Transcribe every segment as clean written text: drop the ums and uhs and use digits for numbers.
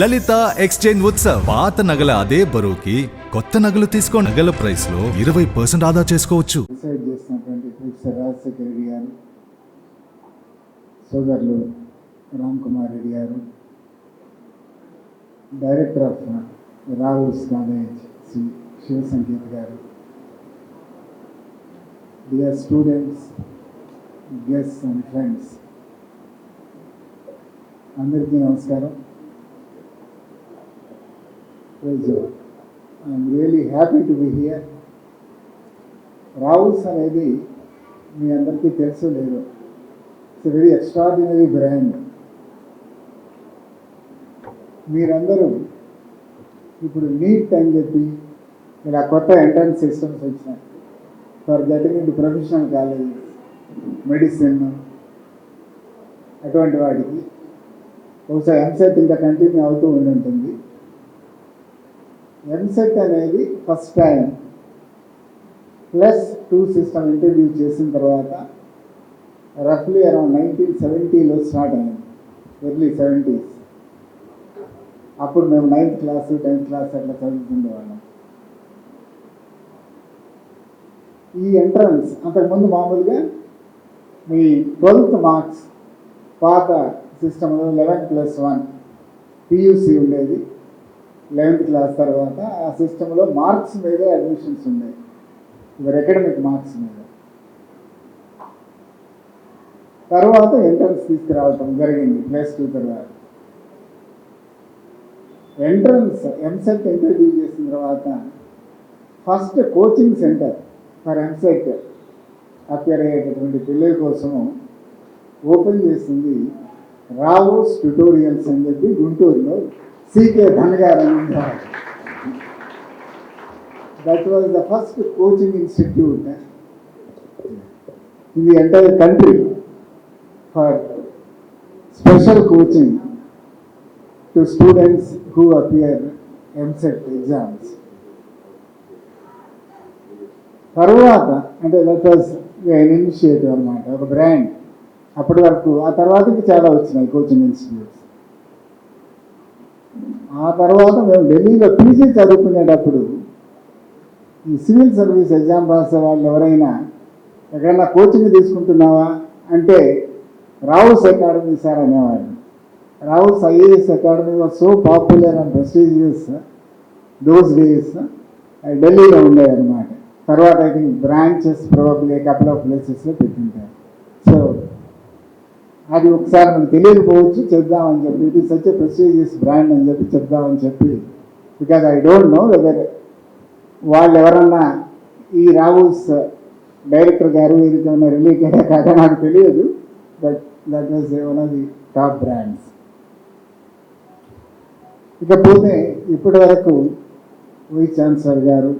లలిత exchange Utsav. పాత నగల అదే బరువుకి కొత్త నగలు తీసుకో. నగల ప్రైస్ లో 20% ఆదా చేసుకోవచ్చు. డిసైడ్ చేసినటువంటి ప్రొఫెసర్ రాజశేఖర రెడ్డి గారు, సోదరులు రామ్ కుమార్ రెడ్డి గారు, director of Rao's college Shri Shivasanket గారు, dear students, guests and friends, అందరికీ నమస్కారం. I'm really happy to be here. Rao's అనేది మీ అందరికీ తెలుసు లేదు, ఇట్స్ వెరీ ఎక్స్ట్రాడినరీ బ్రాండ్. మీరందరూ ఇప్పుడు నీట్ అని చెప్పి ఇలా కొత్త ఎంట్రన్స్ సిస్టమ్స్ వచ్చినాయి for getting in to professional colleges, medicine, అటువంటి వాటికి బహుశా ఎంసెట్ ఇంకా కంటిన్యూ అవుతూ ఉంటుంది. ఎంసెట్ అనేది ఫస్ట్ టైం +2 సిస్టమ్ ఇంట్రడ్యూస్ చేసిన తర్వాత రఫ్లీ అరౌండ్ 1970లో స్టార్ట్ అయింది, ఎర్లీ 70s. అప్పుడు మేము 9th క్లాస్ 10th క్లాస్ అట్లా చదువుతుండేవాళ్ళం. ఈ ఎంట్రన్స్ అంతకుముందు మామూలుగా మీ 12th మార్క్స్ పాత సిస్టంలో 11+1 పియూసీ ఉండేది. 11th క్లాస్ తర్వాత ఆ సిస్టంలో మార్క్స్ మీదే అడ్మిషన్స్ ఉండేవి, ఇవర్ అకాడమిక్ మార్క్స్ మీద. తర్వాత ఎంట్రన్స్ తీసుకురావటం జరిగింది +2 తర్వాత. ఎంట్రన్స్ ఎంసెట్ ఇంట్రడ్యూస్ చేసిన తర్వాత first coaching centre for EAMCET appear అయ్యేటటువంటి పిల్లల కోసము ఓపెన్ చేసింది రావుస్ ట్యుటోరియల్స్ అని చెప్పి గుంటూరులో సికే ధనగారు అని ఉండేవారు. That was the first coaching institute in the entire country for special coaching to students who appear MCET exams. తర్వాత అంటే దట్ వాజ్ ఎన్ ఇనిషియేటివ్ అనమాట, ఒక బ్రాండ్. అప్పటి వరకు ఆ తర్వాతకి చాలా వచ్చినాయి కోచింగ్ ఇన్స్టిట్యూట్స్. ఆ తర్వాత మేము ఢిల్లీలో పీజీ చదువుకునేటప్పుడు ఈ సివిల్ సర్వీస్ ఎగ్జామ్ రాసే వాళ్ళు ఎవరైనా ఎక్కడైనా కోచింగ్ తీసుకుంటున్నావా అంటే రావుస్ అకాడమీ సార్ అనేవాళ్ళు. Rao's IAS academy was so popular and prestigious those days. ఢిల్లీలో ఉండేదన్నమాట. తర్వాత I think branches probably couple of ప్లేసెస్లో పెట్టింటారు. సో అది ఒకసారి మనకు తెలియకపోవచ్చు, చెప్దామని చెప్పి it is such a prestigious brand అని చెప్పి చెప్దామని చెప్పి, because I don't know whether వాళ్ళు ఎవరన్నా ఈ రావుస్ డైరెక్టర్ గారు వీరికి ఏమైనా రిలేటెడ్ కాదా నాకు తెలియదు, but that was one of the top brands. ఇకపోతే ఇప్పటి వరకు వైస్ ఛాన్సలర్ గారు,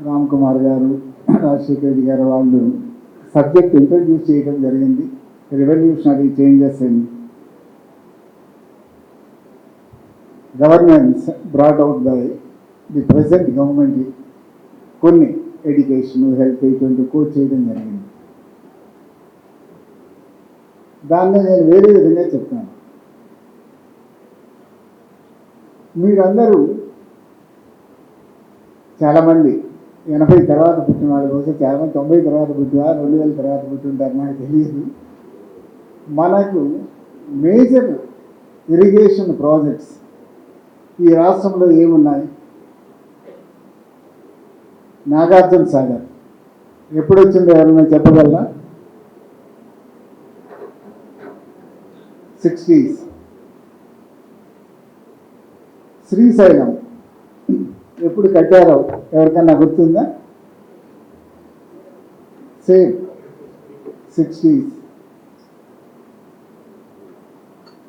రామ్ కుమార్ గారు, రాజశేఖర రెడ్డి గారు వాళ్ళు సబ్జెక్ట్ ఇంట్రడ్యూస్ చేయడం జరిగింది. Revolutionary changes in governance brought out by the present government కొన్ని ఎడ్యుకేషన్, హెల్త్ ఇటువంటి కోట్ చేయడం జరిగింది. దాన్ని నేను వేరే విధంగా చెప్తాను. మీరందరూ చాలామంది 80 తర్వాత పుట్టిన వాళ్ళ కోసం, చాలామంది 90 తర్వాత పుట్టిన, 2000 తర్వాత పుట్టింటారు, నాకు తెలియదు. మనకు మేజర్ ఇరిగేషన్ ప్రాజెక్ట్స్ ఈ రాష్ట్రంలో ఏమున్నాయి? నాగార్జున సాగర్ ఎప్పుడు వచ్చిందో ఎవరైనా చెప్పగలరా? 60s. శ్రీశైలం ఎప్పుడు కట్టారో ఎవరికన్నా గుర్తుందా? Same 60s.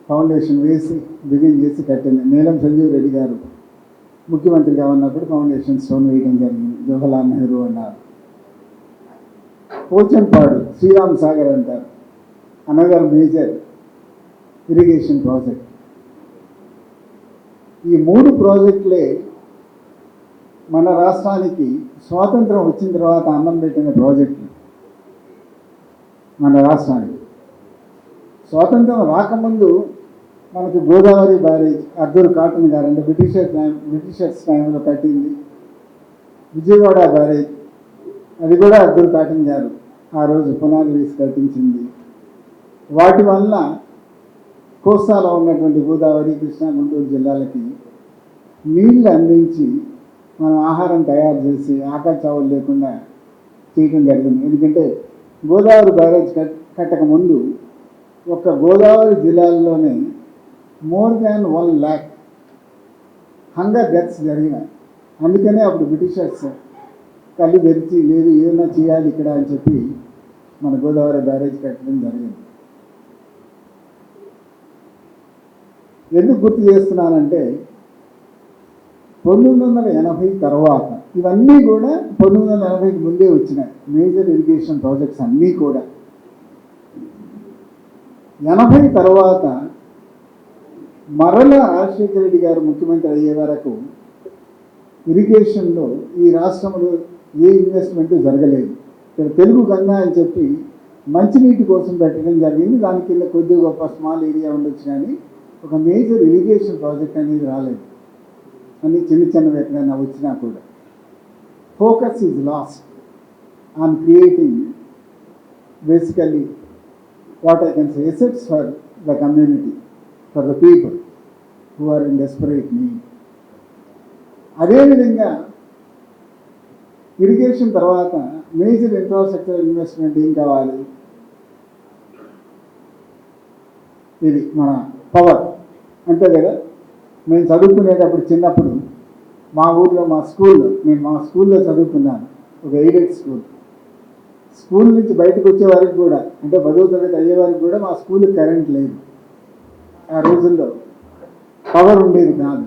ఫౌండేషన్ వేసి బిగిన్ చేసి కట్టింది. నీలం సంజీవ్ రెడ్డి గారు ముఖ్యమంత్రిగా ఉన్నప్పుడు ఫౌండేషన్ స్టోన్ వేయడం జరిగింది. జవహర్లాల్ నెహ్రూ అన్నారు. పోచంపాడు శ్రీరామ్ సాగర్ అంటారు, అనదర్ మేజర్ ఇరిగేషన్ ప్రాజెక్ట్. ఈ 3 ప్రాజెక్టులే మన రాష్ట్రానికి స్వాతంత్రం వచ్చిన తర్వాత అన్నం పెట్టిన ప్రాజెక్టులు. మన రాష్ట్రానికి స్వాతంత్రం రాకముందు మనకి గోదావరి బ్యారేజ్ అబ్దుల్ కాటన్ గారు అంటే బ్రిటిషర్స్ టైంలో కట్టింది. విజయవాడ బ్యారేజ్ అది కూడా అబ్దుల్ కాటన్ గారు ఆ రోజు పునాది వేసి కట్టించింది. వాటి వల్ల కోస్తాలో ఉన్నటువంటి గోదావరి, కృష్ణా, గుంటూరు జిల్లాలకి నీళ్లు అందించి మనం ఆహారం తయారు చేసి ఆకలి లేకుండా చేయడం జరిగింది. ఎందుకంటే గోదావరి బ్యారేజ్ కట్టక ముందు ఒక్క గోదావరి జిల్లాల్లోనే more than 1 lakh hunger deaths జరిగినాయి. అందుకనే అప్పుడు బ్రిటిషర్స్ కళ్ళు తెరిచి లేదు ఏదైనా చేయాలి ఇక్కడ అని చెప్పి మన గోదావరి బ్యారేజ్ కట్టడం జరిగింది. ఎందుకు గుర్తు చేస్తున్నానంటే 1980 తర్వాత ఇవన్నీ కూడా 1980కి ముందే వచ్చినాయి. మేజర్ ఇరిగేషన్ ప్రాజెక్ట్స్ అన్నీ కూడా 80 తర్వాత మరలా రాజశేఖర రెడ్డి గారు ముఖ్యమంత్రి అయ్యే వరకు ఇరిగేషన్లో ఈ రాష్ట్రంలో ఏ ఇన్వెస్ట్మెంట్ జరగలేదు. ఇక్కడ తెలుగు గంగా అని చెప్పి మంచినీటి కోసం పెట్టడం జరిగింది. దాని కింద కొద్దిగా గొప్ప స్మాల్ ఏరియా ఉండొచ్చు, కానీ ఒక మేజర్ ఇరిగేషన్ ప్రాజెక్ట్ అనేది రాలేదు. అన్ని చిన్న చిన్నవి ఎక్కడైనా వచ్చినా కూడా focus is lost on creating basically what I can say assets for the community, for the people who are in desperate need. అదేవిధంగా ఇరిగేషన్ తర్వాత మేజర్ ఇన్ఫ్రాస్ట్రక్చర్ ఇన్వెస్ట్మెంట్ ఏం కావాలి? ఇది మన పవర్ అంతే కదా. మేము చదువుకునేటప్పుడు చిన్నప్పుడు మా ఊర్లో నేను మా స్కూల్లో చదువుకున్నాను, ఒక ఎయిడెడ్ స్కూల్ నుంచి బయటకు వచ్చే వారికి కూడా అంటే 10వ తరగతి అయ్యే వారికి కూడా మా స్కూల్కి కరెంట్ లేదు. ఆ రోజుల్లో పవర్ ఉండేది కాదు.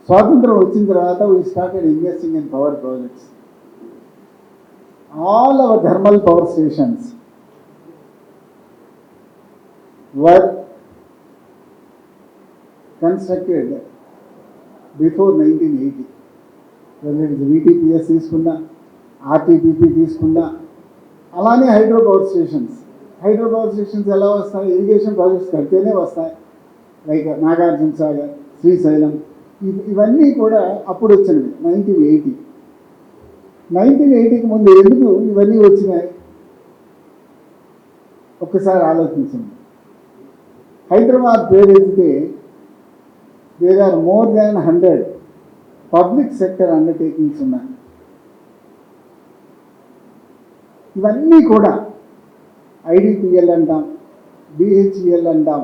స్వాతంత్రం వచ్చిన తర్వాత we started investing in power projects. All our thermal power stations were constructed before 1980. whether it is VTPS తీసుకున్నా, RTPP తీసుకున్నా, అలానే హైడ్రో పవర్ స్టేషన్స్ ఎలా వస్తాయి? ఇరిగేషన్ ప్రాజెక్ట్స్ కడితేనే వస్తాయి. లైక్ నాగార్జున సాగర్, శ్రీశైలం, ఇవన్నీ కూడా అప్పుడు వచ్చినవి. 1980కి ముందు ఎందుకు ఇవన్నీ వచ్చినాయి ఒక్కసారి ఆలోచించండి. హైదరాబాద్ పేరు ఎత్తితే there are more than 100 public sector undertakings ఉన్నాయి. ఇవన్నీ కూడా ఐడిపిఎల్ అంటాం, బిహెచ్ఈఎల్ అంటాం.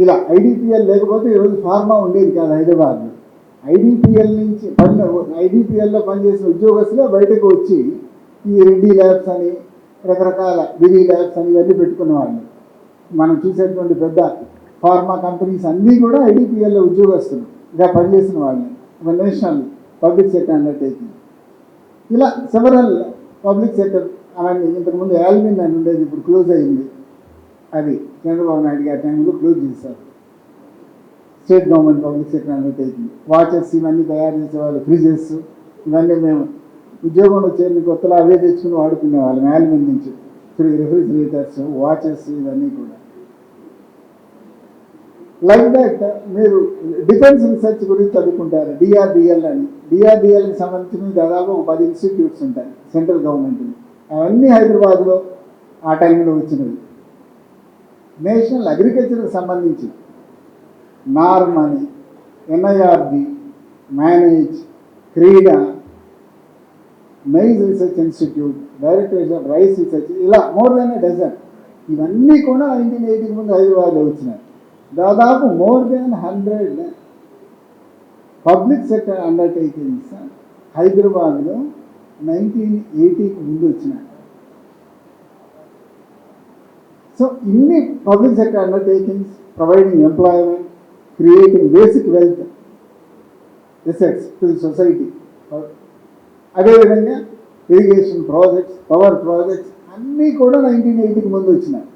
ఇలా ఐడిపిఎల్ లేకపోతే ఈరోజు ఫార్మా ఉండేది కాదు హైదరాబాద్లో. ఐడిపిఎల్లో పనిచేసిన ఉద్యోగస్తులే బయటకు వచ్చి ఈ రెడ్డి ల్యాబ్స్ అని రకరకాల బిడి ల్యాబ్స్ అని ఇవన్నీ పెట్టుకున్న వాళ్ళు. మనం చూసేటువంటి పెద్ద ఫార్మా కంపెనీస్ అన్నీ కూడా ఐడిపిఎల్లో ఉద్యోగస్తులు ఇలా పనిచేసిన వాళ్ళని. ఒక నేషనల్ పబ్లిక్ సెక్టర్ అండర్టేకింగ్, ఇలా సెవరల్ పబ్లిక్ సెక్టర్ అవన్నీ. ఇంతకుముందు యాల్మిన్ అని ఉండేది, ఇప్పుడు క్లోజ్ అయింది. అది చంద్రబాబు నాయుడు గారి టైంలో క్లోజ్ చేశారు. State government public sector undertaking. Watches ఇవన్నీ తయారు చేసేవాళ్ళు, ఫ్రిడ్జెస్ ఇవన్నీ మేము ఉద్యోగంలో చేరిన కొత్తలో అవే తెచ్చుకుని వాడుకునేవాళ్ళం. యాల్మిన్ నుంచి రిఫ్రిజిరేటర్స్, వాచెస్ ఇవన్నీ కూడా. లైక్ దట్ మీరు డిఫెన్స్ రీసెర్చ్ గురించి చదువుకుంటారు, డిఆర్డిఎల్ అని. డిఆర్డిఎల్కి సంబంధించిన దాదాపు 10 ఇన్స్టిట్యూట్స్ ఉంటాయి సెంట్రల్ గవర్నమెంట్ని. అవన్నీ హైదరాబాద్లో ఆ టైంలో వచ్చినవి. నేషనల్ అగ్రికల్చర్కి సంబంధించి నార్మ్ అని, ఎన్ఐఆర్డి, మేనేజ్, క్రీడా, maize research institute, directorate of rice research, ఇలా మోర్ దాన్ ఎ డజన్. ఇవన్నీ కూడా 1980కి ముందు హైదరాబాద్లో వచ్చినాయి. దాదాపు more than 100 public sector undertakings హైదరాబాద్లో 1980కి ముందు వచ్చినాయి. సో ఇన్ని public sector undertakings providing employment, creating basic wealth assets to the society. అదేవిధంగా ఇరిగేషన్ ప్రాజెక్ట్స్, పవర్ ప్రాజెక్ట్స్ అన్నీ కూడా 1980కి ముందు వచ్చినాయి.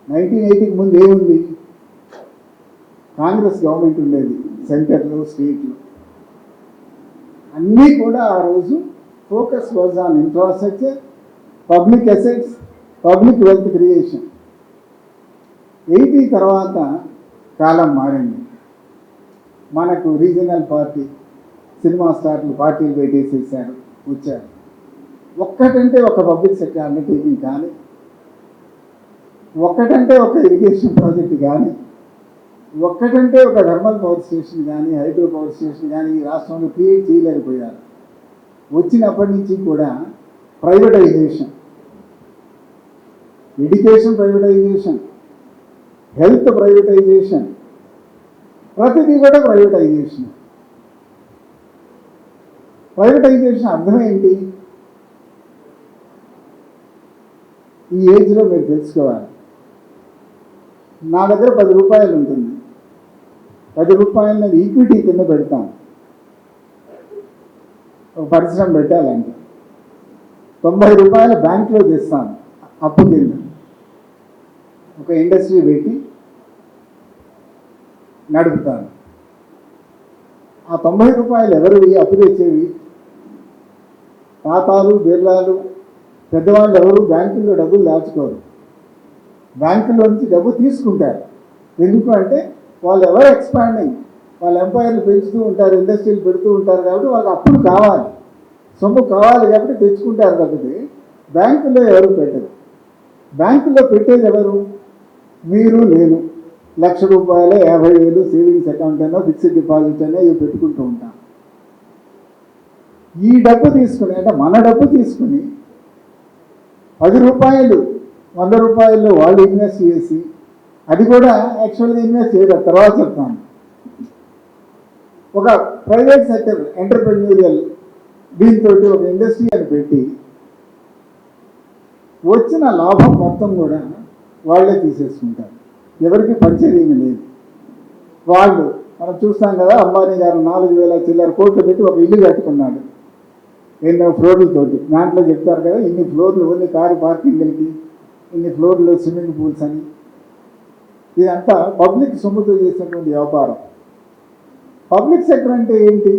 1980కి ముందు ఏముంది? కాంగ్రెస్ గవర్నమెంట్ ఉండేది సెంటర్లో, స్టేట్లో. అన్నీ కూడా ఆ రోజు focus was on infrastructure, public assets, public wealth creation. 80 తర్వాత కాలం మారింది. మనకు రీజనల్ పార్టీ సినిమా స్టార్లు పార్టీలు పెట్టేసేసారు, వచ్చారు. ఒక్కటంటే ఒక పబ్లిక్ సెక్టర్ అండర్టేకింగ్ కానీ, ఒక్కటంటే ఒక ఇరిగేషన్ ప్రాజెక్ట్ కానీ, ఒక్కటంటే ఒక థర్మల్ పవర్ స్టేషన్ కానీ, హైడ్రో పవర్ స్టేషన్ కానీ ఈ రాష్ట్రంలో క్రియేట్ చేయలేకపోయారు. వచ్చినప్పటి నుంచి కూడా privatisation, education privatisation, health privatisation, ప్రతిదీ కూడా ప్రైవేటైజేషన్. ప్రైవేటైజేషన్ అర్థం ఏంటి? ఈ ఏజ్లో మీరు తెలుసుకోవాలి. నా దగ్గర 10 రూపాయలు ఉంటుంది, 10 రూపాయలు నేను ఈక్విటీ కింద పెడతాను. ఒక పరిశ్రమ పెట్టాలంటే 90 రూపాయల బ్యాంకులో తెస్తాను అప్పు కింద. ఒక ఇండస్ట్రీ పెట్టి నడుపుతాను. ఆ 90 రూపాయలు ఎవరివి? అప్పు తెచ్చేవి తాతాలు, బిర్లాలు, పెద్దవాళ్ళు ఎవరు బ్యాంకుల్లో డబ్బులు దాచుకోరు. బ్యాంకుల్లో నుంచి డబ్బు తీసుకుంటారు. ఎందుకు అంటే వాళ్ళు ఎవరు ఎక్స్పాండింగ్, వాళ్ళ ఎంపైర్లు పెంచుతూ ఉంటారు, ఇండస్ట్రీలు పెడుతూ ఉంటారు కాబట్టి వాళ్ళకి అప్పులు కావాలి, సొమ్ము కావాలి కాబట్టి తెచ్చుకుంటారు. తప్పితే బ్యాంకుల్లో ఎవరు పెట్టరు. బ్యాంకుల్లో పెట్టేది ఎవరు? మీరు, నేను. 1,00,000 రూపాయలు, 50,000 సేవింగ్స్ అకౌంట్ అయినా ఫిక్స్డ్ డిపాజిట్ అయినా ఇవి పెట్టుకుంటూ ఉంటాం. ఈ డబ్బు తీసుకుని, అంటే మన డబ్బు తీసుకుని 10 రూపాయలు, 100 రూపాయలు వాళ్ళు ఇన్వెస్ట్ చేసి, అది కూడా యాక్చువల్గా ఇన్వెస్ట్ చేయరు, తర్వాత చెప్తాను. ఒక ప్రైవేట్ సెక్టర్ ఎంటర్ప్రెన్యూరియల్ దీంతో ఒక ఇండస్ట్రీ అని పెట్టి వచ్చిన లాభం మొత్తం కూడా వాళ్ళే తీసేసుకుంటారు. ఎవరికి పంచేదేమీ లేదు. వాళ్ళు మనం చూస్తాం కదా, అంబానీ గారు 4,000 చిల్లర కోట్లు పెట్టి ఒక ఇల్లు కట్టుకున్నాడు, ఎన్నో ఫ్లోర్లతోటి. దాంట్లో చెప్తారు కదా, ఇన్ని ఫ్లోర్లు ఓన్లీ కారు పార్కింగ్లకి, ఇన్ని ఫ్లోర్లు స్విమ్మింగ్ పూల్స్ అని. ఇదంతా పబ్లిక్ సొమ్ముతో చేసినటువంటి వ్యాపారం. పబ్లిక్ సెక్టర్ అంటే ఏంటి?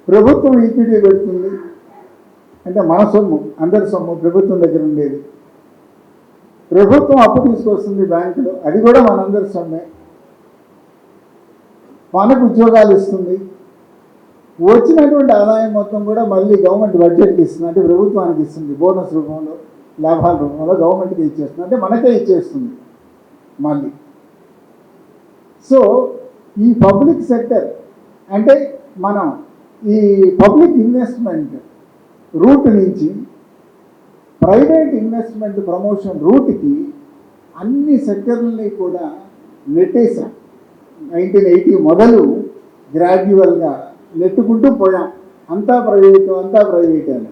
ప్రభుత్వం ఈక్విటీ పెడుతుంది, అంటే మన సొమ్ము, అందరి సొమ్ము ప్రభుత్వం దగ్గర ఉండేది. ప్రభుత్వం అప్పు తీసుకొస్తుంది బ్యాంకులో, అది కూడా మనందరి సొమ్మే. మనకు ఉద్యోగాలు ఇస్తుంది. వచ్చినటువంటి ఆదాయం మొత్తం కూడా మళ్ళీ గవర్నమెంట్ బడ్జెట్కి ఇస్తుంది, అంటే ప్రభుత్వానికి ఇస్తుంది. బోనస్ రూపంలో, లాభాల రూపంలో గవర్నమెంట్కి ఇచ్చేస్తుంది, అంటే మనకే ఇచ్చేస్తుంది మళ్ళీ. సో ఈ పబ్లిక్ సెక్టర్ అంటే మనం ఈ పబ్లిక్ ఇన్వెస్ట్మెంట్ రూట్ నుంచి ప్రైవేట్ ఇన్వెస్ట్మెంట్ ప్రమోషన్ రూట్కి అన్ని సెక్టర్లని కూడా నెట్టేసాం. 1980 మొదలు గ్రాడ్యువల్గా నెట్టుకుంటూ పోయాం. అంతా ప్రైవేటు, అంతా ప్రైవేట్ అని.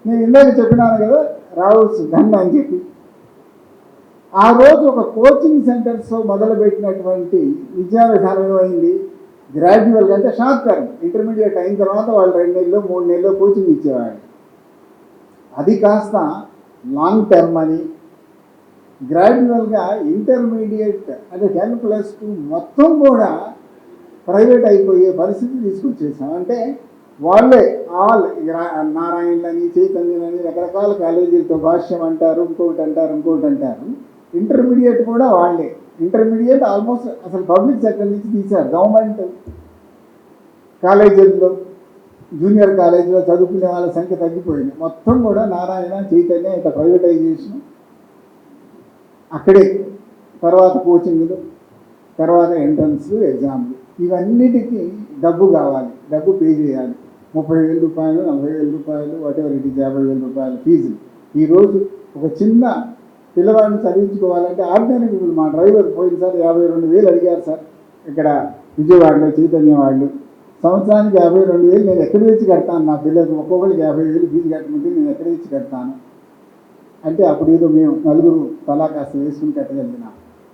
నేను ఇందాక చెప్పినాను కదా, రావుస్ దండ అని చెప్పి. ఆ రోజు ఒక కోచింగ్ సెంటర్స్ మొదలుపెట్టినటువంటి విద్యా విధానం ఏమైంది? గ్రాడ్యువల్గా, అంటే షార్ట్ టర్మ్, ఇంటర్మీడియట్ అయిన తర్వాత వాళ్ళు 2 నెలలు 3 నెలలు కోచింగ్ ఇచ్చేవాళ్ళు. అది కాస్త లాంగ్ టర్మ్ అని గ్రాడ్యువల్గా ఇంటర్మీడియట్ అంటే 10+2 మొత్తం కూడా ప్రైవేట్ అయిపోయే పరిస్థితి తీసుకొచ్చేసాం. అంటే వాళ్ళే ఆల్ నారాయణలని, చైతన్యులని, రకరకాల కాలేజీలతో భాష్యం అంటారు, ఇంకొకటి అంటారు, ఇంకొకటి అంటారు. ఇంటర్మీడియట్ కూడా వాళ్ళే. ఇంటర్మీడియట్ ఆల్మోస్ట్ అసలు పబ్లిక్ సెక్టర్ నుంచి తీశారు. గవర్నమెంట్ కాలేజీల్లో, జూనియర్ కాలేజీలో చదువుకునే వాళ్ళ సంఖ్య తగ్గిపోయింది. మొత్తం కూడా నారాయణ, చైతన్య, ఇక ప్రైవేటైజేషన్ అక్కడే. తర్వాత కోచింగ్లు, తర్వాత ఎంట్రన్స్ ఎగ్జామ్లు, ఇవన్నిటికీ డబ్బు కావాలి, డబ్బు పే చేయాలి. 30,000 రూపాయలు, 40,000 రూపాయలు, వాటెవర్ ఇట్ ఈస్, 50,000 రూపాయలు ఫీజు. ఈరోజు ఒక చిన్న పిల్లవాడిని చదివించుకోవాలంటే ఆర్డినరీ పీపుల్, మా డ్రైవర్ పోయినసారి 52,000 అడిగారు సార్ ఇక్కడ విజయవాడలో, చైతన్య వాళ్ళు. సంవత్సరానికి 52,000 నేను ఎక్కడి నుంచి కడతాను? నా పిల్లలకు ఒక్కొక్కరికి 50,000 ఫీజు కట్టమంటే నేను ఎక్కడి నుంచి కడతాను అంటే, అప్పుడు ఏదో మేము నలుగురు తలా కాస్త వేసుకుని కట్టగలిగినాం.